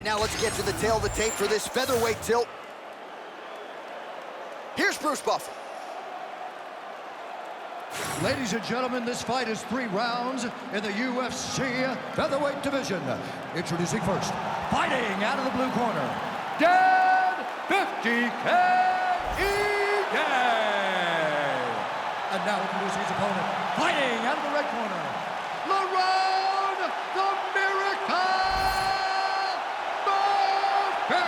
Now let's get to the tail of the tape for this featherweight tilt. Here's Bruce Buffer. Ladies and gentlemen, this fight is 3 rounds in the UFC featherweight division. Introducing first, fighting out of the blue corner, Dan 50K Egan. And now introducing his opponent, fighting out of the red corner, Lerone the Miracle Murphy.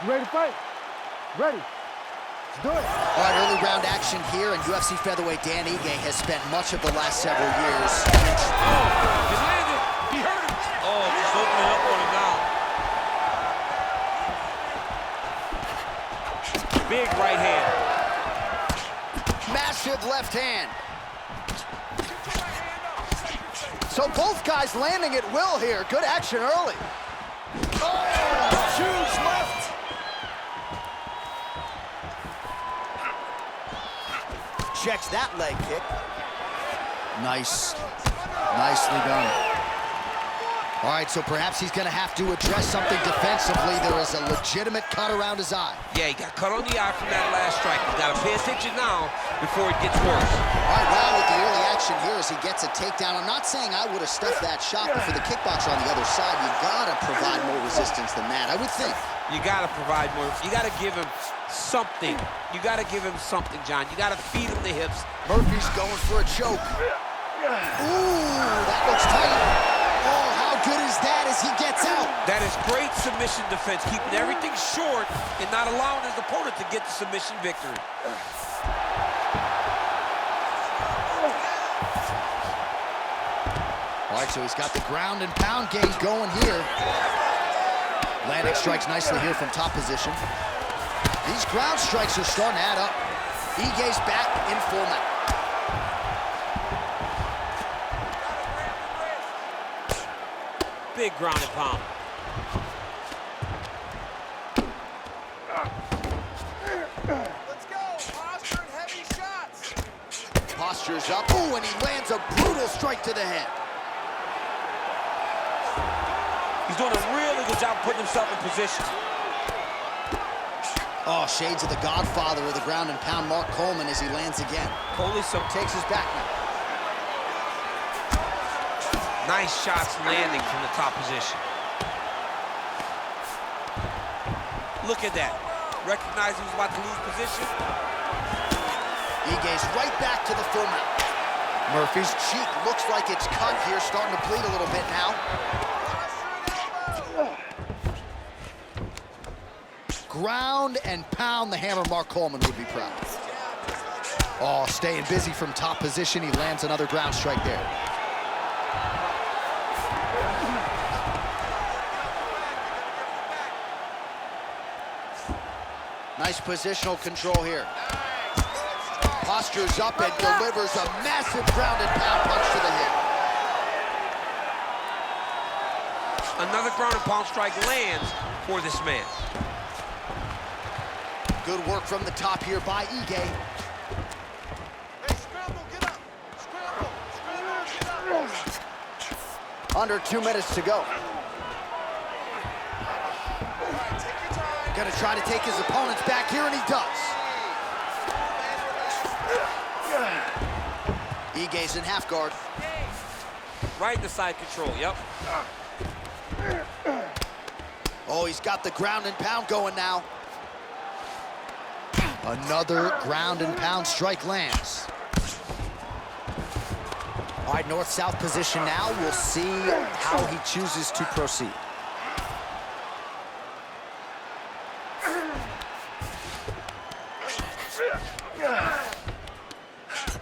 You ready to fight? Ready. Let's do it. All right, early round action here, and UFC featherweight Dan Ige has spent much of the last several years. Oh, he landed. He hurt him. Oh, just opening up on him now. Big right hand. Massive left hand. So both guys landing at will here. Good action early. Oh, huge left. Checks that leg kick. Nicely done. All right, so perhaps he's gonna have to address something defensively. There is a legitimate cut around his eye. Yeah, he got cut on the eye from that last strike. He's got to pay attention now before it gets worse. All right, now with the early action here as he gets a takedown. I'm not saying I would have stuffed that shot, but for the kickboxer on the other side, you gotta provide more resistance than that, I would think. You got to provide more. You got to give him something. You got to give him something, John. You got to feed him the hips. Murphy's going for a choke. Ooh, that looks tight. Oh, how good is that as he gets out? That is great submission defense, keeping everything short and not allowing his opponent to get the submission victory. All right, so he's got the ground and pound game going here. Landing strikes nicely here from top position. These ground strikes are starting to add up. Ige's back in full mount. Big ground and pound. Let's go. Posture and heavy shots. Posture's up. Ooh, and he lands a brutal strike to the head. He's doing a really good job putting himself in position. Oh, shades of the godfather of the ground and pound, Mark Coleman, as he lands again. Only some Takes his back now. nice shots landing from the top position. Look at that. Recognized he was about to lose position. Ige's right back to the full mount. Murphy's cheek looks like it's cut here, starting to bleed a little bit now. Ground and pound, the hammer Mark Coleman would be proud. Oh, staying busy from top position. He lands another ground strike there. Nice positional control here. Postures up and delivers a massive ground and pound punch to the head. Another ground and pound strike lands for this man. Good work from the top here by Ige. Hey, scramble, get up. Scramble, scramble, get up. Under 2 minutes to go. All right, take your time. Gonna try to take his opponents back here, and he does. Ige's in half guard. Right in the side control, yep. Oh, he's got the ground and pound going now. Another ground and pound strike lands. All right, north-south position now. We'll see how he chooses to proceed.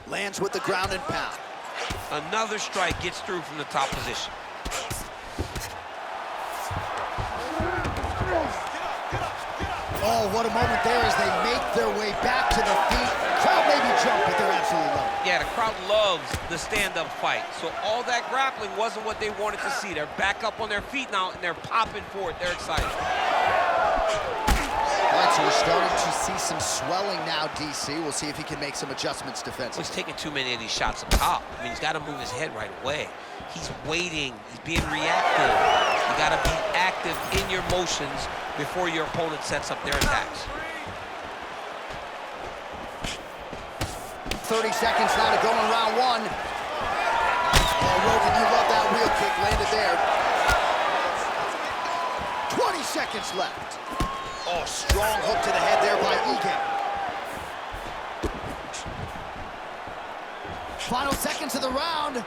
Lands with the ground and pound. Another strike gets through from the top position. Oh, what a moment there as they make their way back to the feet. Crowd maybe jump, but they're absolutely loving it. Yeah, the crowd loves the stand-up fight. So all that grappling wasn't what they wanted to see. They're back up on their feet now, and they're popping for it. They're excited. All right, right, so we're starting to see some swelling now, DC. We'll see if he can make some adjustments defensively. Well, he's taking too many of these shots up top. I mean, he's got to move his head right away. He's waiting. He's being reactive. You got to be active in your motions before your opponent sets up their attacks. 30 seconds now to go in round one. Oh, Rogan, you love that wheel kick. Landed there. 20 seconds left. Oh, strong hook to the head there by Ige. Final seconds of the round.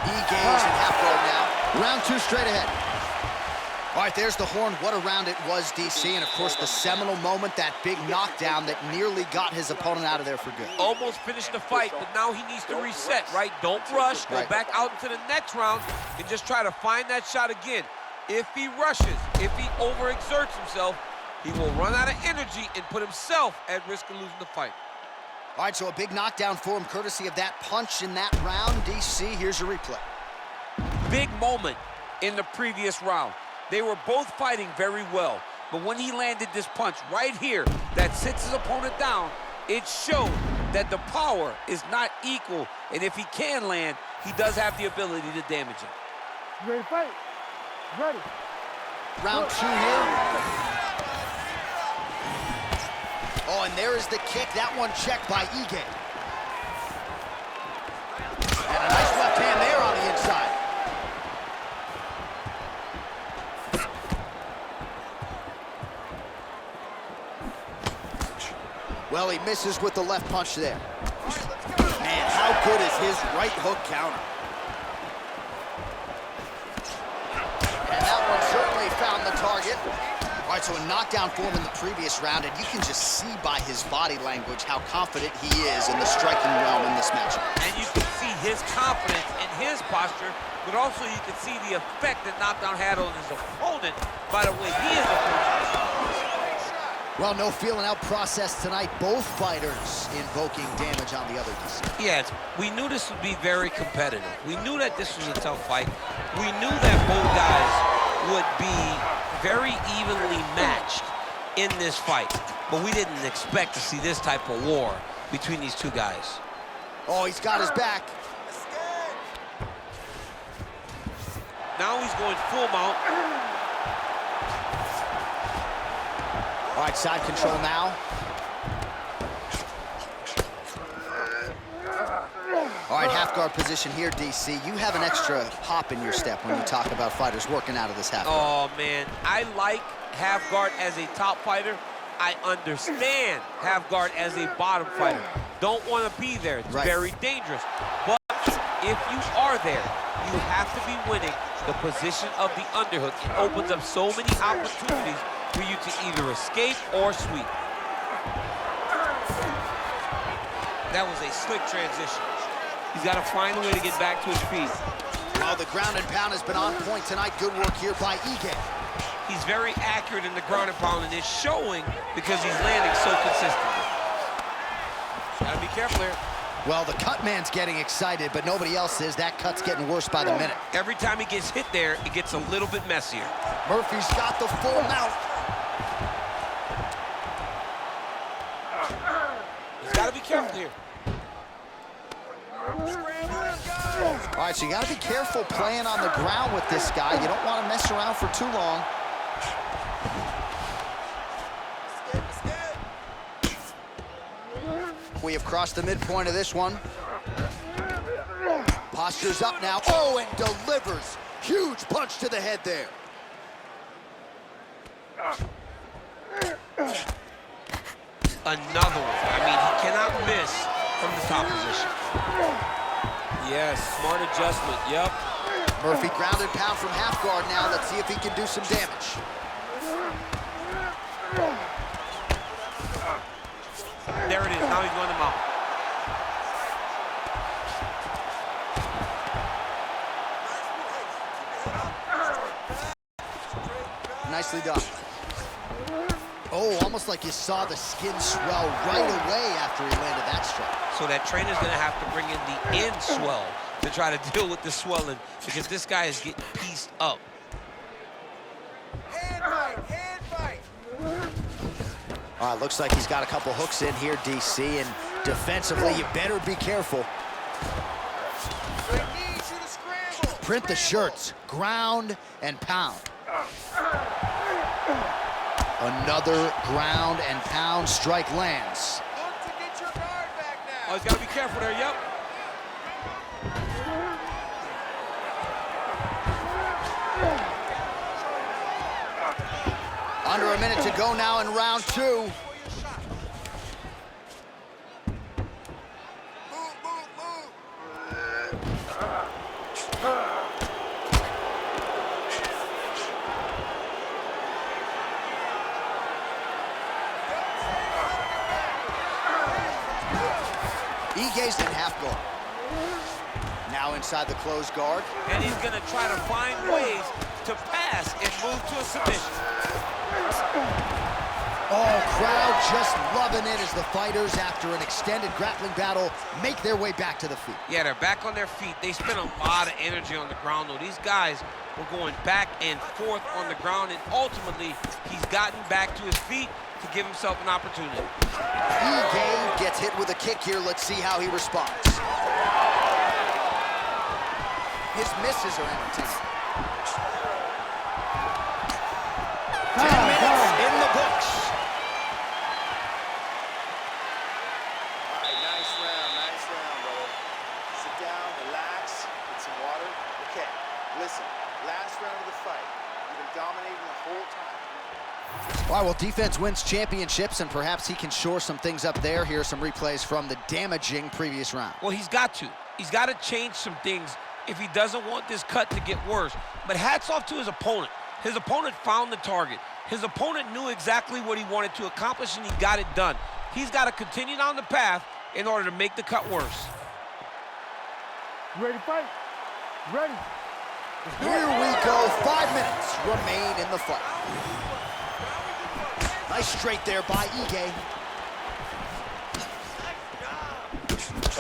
Ige's in half guard now. Round two straight ahead. All right, there's the horn. What a round it was, DC. And, of course, the seminal moment, that big knockdown that nearly got his opponent out of there for good. Almost finished the fight, but now he needs to reset, right? Don't rush. Go back out into the next round and just try to find that shot again. If he rushes, if he overexerts himself, he will run out of energy and put himself at risk of losing the fight. All right, so a big knockdown for him, courtesy of that punch in that round. DC, here's your replay. Big moment in the previous round. They were both fighting very well, but when he landed this punch right here that sits his opponent down, it showed that the power is not equal, and if he can land, he does have the ability to damage him. You ready to fight? Ready. Round two here. Oh, and there is the kick. That one checked by Ige. And a nice left hand there on the inside. Well, he misses with the left punch there. Man, how good is his right hook counter? And that one certainly found the target. All right, so a knockdown for him in the previous round, and you can just see by his body language how confident he is in the striking realm in this matchup. And you can see his confidence in his posture, but also you can see the effect that knockdown had on his opponent by the way he is approaching. Well, no feeling out process tonight. Both fighters invoking damage on the other. Yes, we knew this would be very competitive. We knew that this was a tough fight. We knew that both guys would be very evenly matched in this fight, but we didn't expect to see this type of war between these two guys. Oh, he's got his back. Now he's going full mount. All right, side control now. All right, half guard position here, DC. You have an extra hop in your step when you talk about fighters working out of this half guard. Oh, man, I like half guard as a top fighter. I understand half guard as a bottom fighter. Don't want to be there. It's very dangerous. But if you are there, you have to be winning the position of the underhook. It opens up so many opportunities for you to either escape or sweep. That was a slick transition. He's got to find a way to get back to his feet. Well, the ground and pound has been on point tonight. Good work here by Ige. He's very accurate in the ground and pound, and it's showing because he's landing so consistently. Gotta be careful here. Well, the cut man's getting excited, but nobody else is. That cut's getting worse by the minute. Every time he gets hit there, it gets a little bit messier. Murphy's got the full mount. He's got to be careful here. All right, so you got to be careful playing on the ground with this guy. You don't want to mess around for too long. We have crossed the midpoint of this one. Posture's up now. Oh, and delivers. Huge punch to the head there. Another one. I mean, he cannot miss from the top position. Yes, smart adjustment. Yep. Murphy ground and pound from half guard now. Let's see if he can do some damage. There it is. Now he's going to mount. Nicely done. Oh, almost like you saw the skin swell right away after he landed that strike. So that trainer's gonna have to bring in the end swell to try to deal with the swelling, because this guy is getting pieced up. Hand fight, hand fight. All right, looks like he's got a couple hooks in here, DC, and defensively, you better be careful. He needs you to scramble. Print the shirts, ground and pound. Another ground and pound strike lands. Look to get your guard back Oh, now. he's got to be careful there, yep. Under a minute to go now in round 2. Move, move, move. Ige's in half guard. Now inside the closed guard. And he's gonna try to find ways to pass and move to a submission. Oh, crowd just loving it as the fighters, after an extended grappling battle, make their way back to the feet. Yeah, they're back on their feet. They spent a lot of energy on the ground, though. These guys were going back and forth on the ground, and ultimately, he's gotten back to his feet to give himself an opportunity. Ige gets hit with a kick here. Let's see how he responds. His misses are entertaining. 10 minutes in the books. All right, nice round, brother. Sit down, relax, get some water. Okay, listen, last round of the fight. You've been dominating the whole time. All right, well, defense wins championships, and perhaps he can shore some things up there. Here are some replays from the damaging previous round. Well, he's got to. He's got to change some things if he doesn't want this cut to get worse. But hats off to his opponent. His opponent found the target. His opponent knew exactly what he wanted to accomplish, and he got it done. He's got to continue down the path in order to make the cut worse. You ready to fight? You ready? Here we go. 5 minutes remain in the fight. Nice straight there by Ige.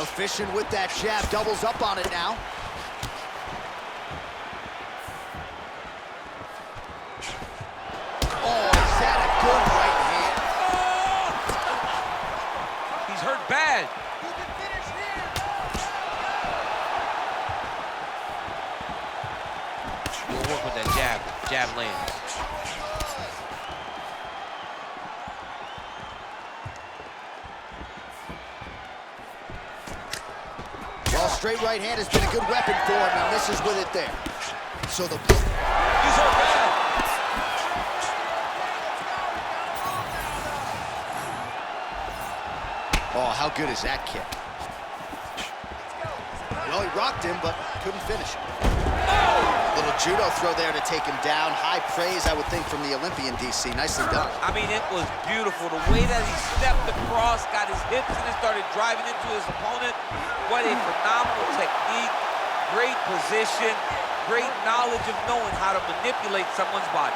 Efficient with that jab, doubles up on it now. Oh, is that a good right hand? He's hurt bad. You can finish here. We'll work with that jab. Jab lands. Well, straight right hand has been a good weapon for him. He misses with it there. So the... He's hurt bad. Oh, how good is that kick? Well, he rocked him, but couldn't finish him. Little judo throw there to take him down. High praise, I would think, from the Olympian, DC. Nicely done. I mean, it was beautiful. The way that he stepped across, got his hips in and started driving into his opponent. What a phenomenal technique. Great position. Great knowledge of knowing how to manipulate someone's body.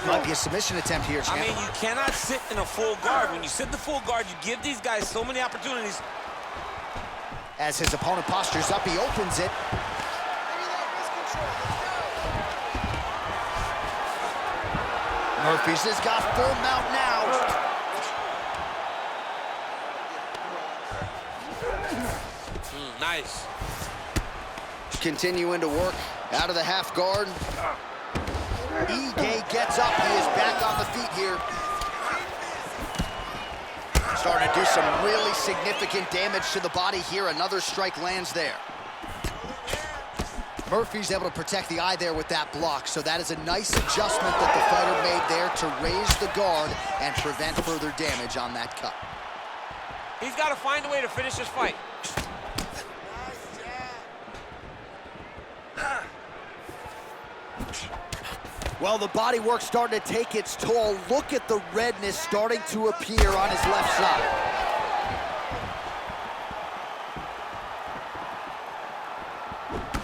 Might be a submission attempt here, champ. I mean, you cannot sit in a full guard. When you sit in the full guard, you give these guys so many opportunities. As his opponent postures up, he opens it. Maybe that was control. Murphy's has got full mount now. Nice. Continuing to work out of the half guard. Ige gets up. He is back on the feet here. Starting to do some really significant damage to the body here. Another strike lands there. Murphy's able to protect the eye there with that block, so that is a nice adjustment that the fighter made there to raise the guard and prevent further damage on that cut. He's got to find a way to finish this fight. Well, the body work starting to take its toll. Look at the redness starting to appear on his left side.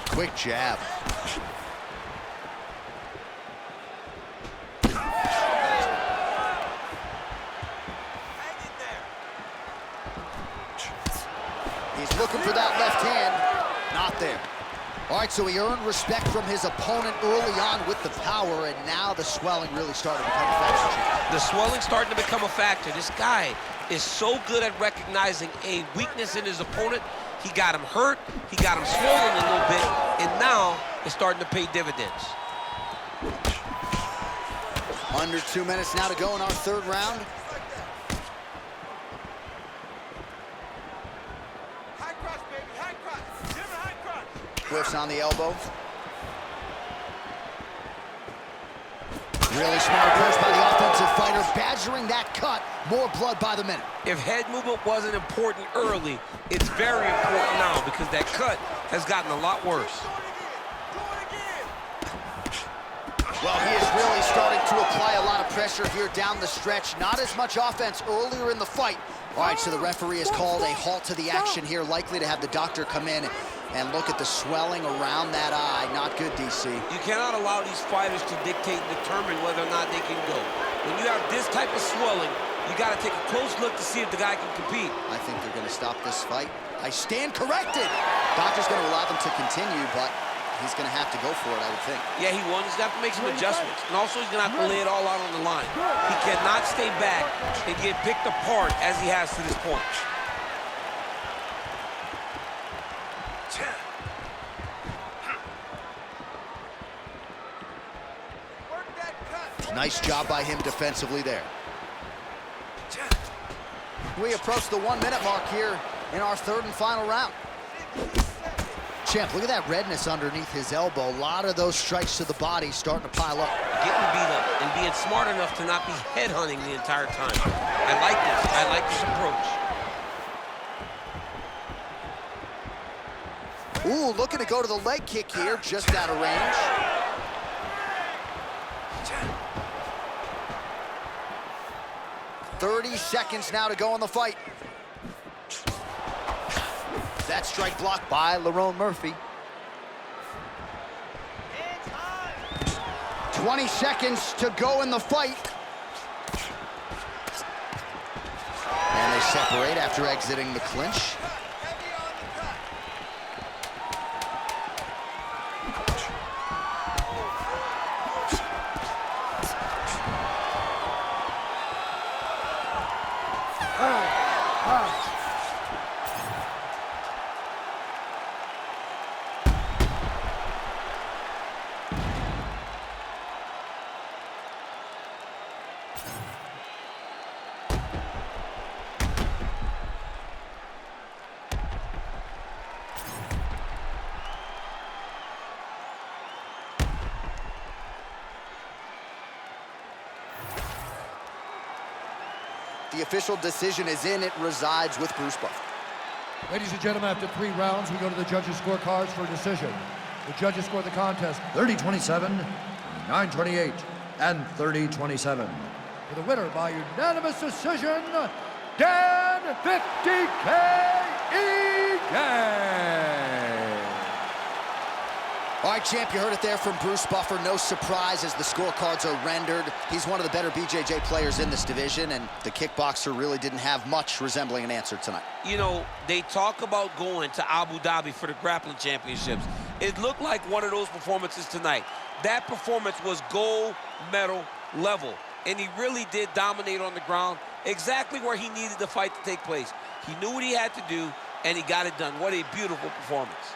Quick jab. there. All right, so he earned respect from his opponent early on with the power, and now the swelling really started to become a factor. The swelling's starting to become a factor. This guy is so good at recognizing a weakness in his opponent. He got him hurt, he got him swollen a little bit, and now it's starting to pay dividends. Under 2 minutes now to go in our third round. High cross, baby, high cross. Give him a high cross. Whiffs on the elbow. Really smart approach by the offensive fighter, badgering that cut. More blood by the minute. If head movement wasn't important early, it's very important now because that cut has gotten a lot worse. Well, he is really starting to apply a lot of pressure here down the stretch. Not as much offense earlier in the fight. All right, so the referee has called a halt to the action here, likely to have the doctor come in and look at the swelling around that eye. Not good, DC. You cannot allow these fighters to dictate and determine whether or not they can go. When you have this type of swelling, you got to take a close look to see if the guy can compete. I think they're going to stop this fight. I stand corrected. Doctor's going to allow them to continue, but he's going to have to go for it, I would think. Yeah, he won. He's going to have to make some adjustments. And also, he's going to have to lay it all out on the line. He cannot stay back and get picked apart as he has to this point. Nice job by him defensively there. We approach the 1 minute mark here in our third and final round. Champ, look at that redness underneath his elbow. A lot of those strikes to the body starting to pile up. Getting beat up and being smart enough to not be headhunting the entire time. I like this. I like this approach. Ooh, looking to go to the leg kick here, just out of range. "30 seconds now to go in the fight." That strike blocked by Lerone Murphy. 20 seconds to go in the fight. And they separate after exiting the clinch. The official decision is in. It resides with Bruce Buffer. Ladies and gentlemen, after 3 rounds, we go to the judges' scorecards for a decision. The judges score the contest 30-27, 9-28, and 30-27. For the winner by unanimous decision, Dan 50K Egan. All right, champ, you heard it there from Bruce Buffer. No surprise as the scorecards are rendered. He's one of the better BJJ players in this division, and the kickboxer really didn't have much resembling an answer tonight. You know, they talk about going to Abu Dhabi for the grappling championships. It looked like one of those performances tonight. That performance was gold medal level, and he really did dominate on the ground, exactly where he needed the fight to take place. He knew what he had to do, and he got it done. What a beautiful performance.